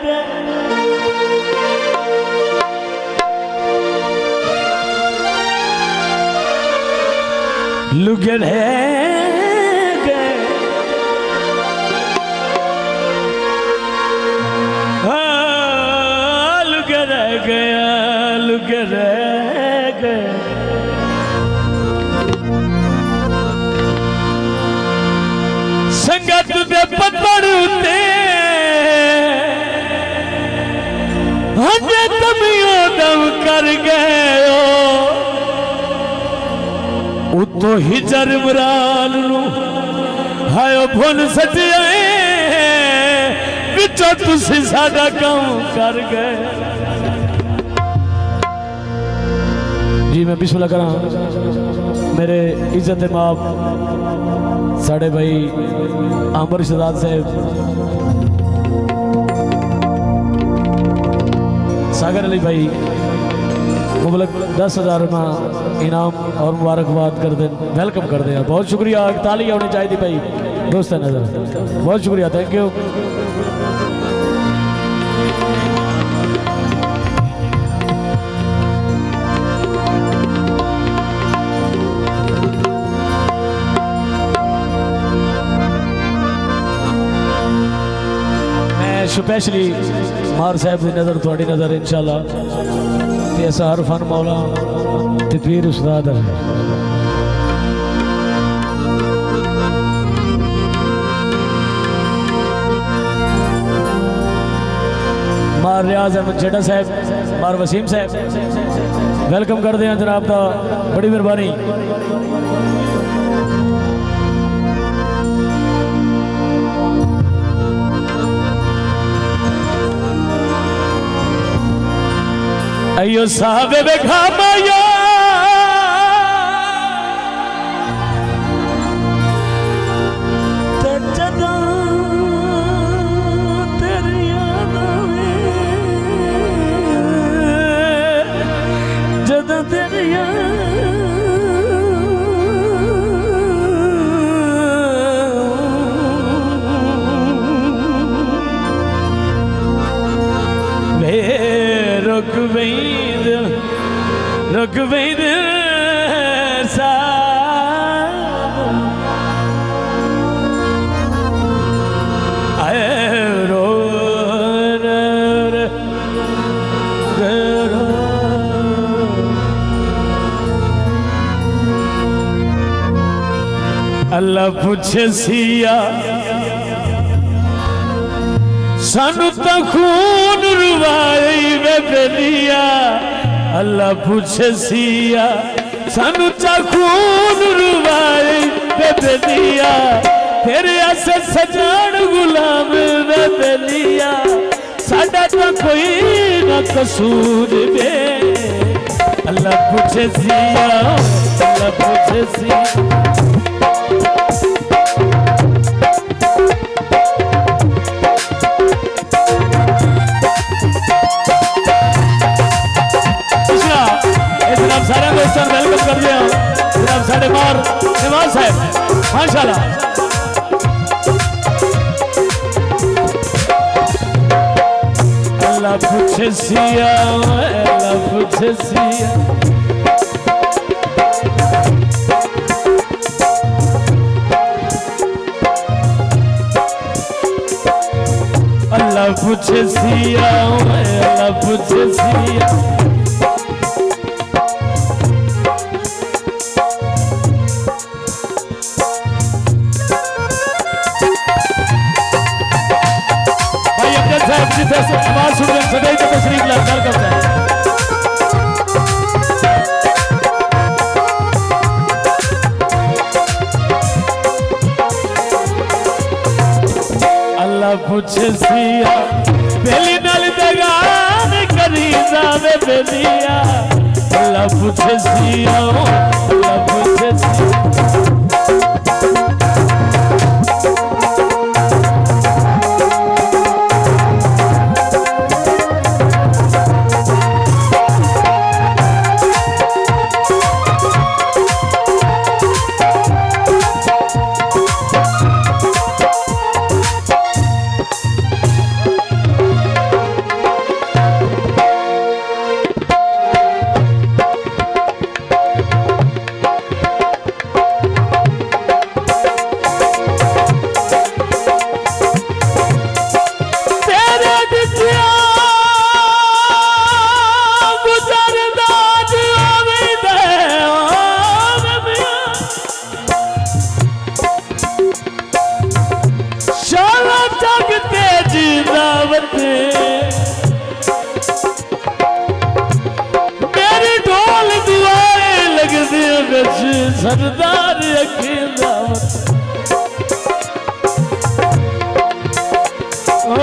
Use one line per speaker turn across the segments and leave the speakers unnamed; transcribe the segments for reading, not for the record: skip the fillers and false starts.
रे लुगे संगत दे पत्थर उते हजे तमियो दम कर गए उतो हिजर इमरान नू हायो भुन सटिया विचों तुसी साडा काम कर गए। जी मैं बिस्मिल्लाह करा मेरे इज्जत माप साढ़े भाई आमर शहजाद साहब सागर अली भाई मुबलक 10,000 इनाम और मुबारकबाद कर दें वेलकम कर दें। बहुत शुक्रिया ताली होनी चाहिए भाई दोस्त नजर बहुत शुक्रिया थैंक यू। स्पेशली मार साहब की नज़र थोड़ी नज़र इंशाल्लाह ऐसा हर फन मौला तकबीर उस्ताद है। मार रियाज अहमद जेडा साहब मार वसीम साहब वेलकम कर दें जनाब का बड़ी मेहरबानी। अयो साहबे बेखामाया जदा तेरी याद आवे जदा तेरी रुकवैद रो अल्लाह पूछे सिया सानू तो खून रुवाई वे बेलिया अल्लाह पूछे सिया सानू चा खून रुवाई वे बेलिया तेरे आसे सजान गुलाम वे बेलिया साडा तो कोई ना कसूर बे अल्लाह पूछे सिया अल्लाह पूछे सिया सारे दोस्तों वेलकम कर दिया जनाब साढ़े मार निवाज साहब माशाल्लाह। अल्लाह पूछे सिया अल्लाह पूछे सिया अल्लाह पूछे सिया अल्लाह पूछे सिया आवाज सुन रहे सदैव तो तशरीफ ला करता है। अल्लाह पूछे सिया बेली नाल दगान करी जावे बेलिया अल्लाह पूछे सिया अल्लाह पूछे सिया मेरी ढोल दुआए लगदी बिच सरदार अखी दावत ओ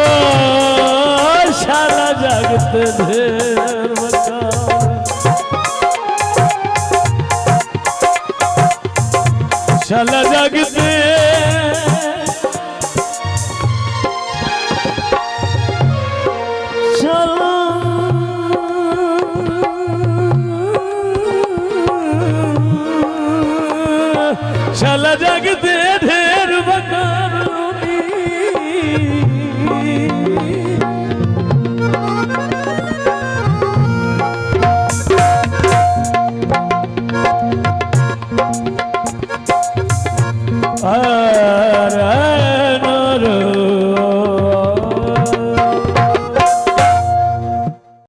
शाला जगत ढेर मकान शाला जगत शाला जगत ढेर मकान आ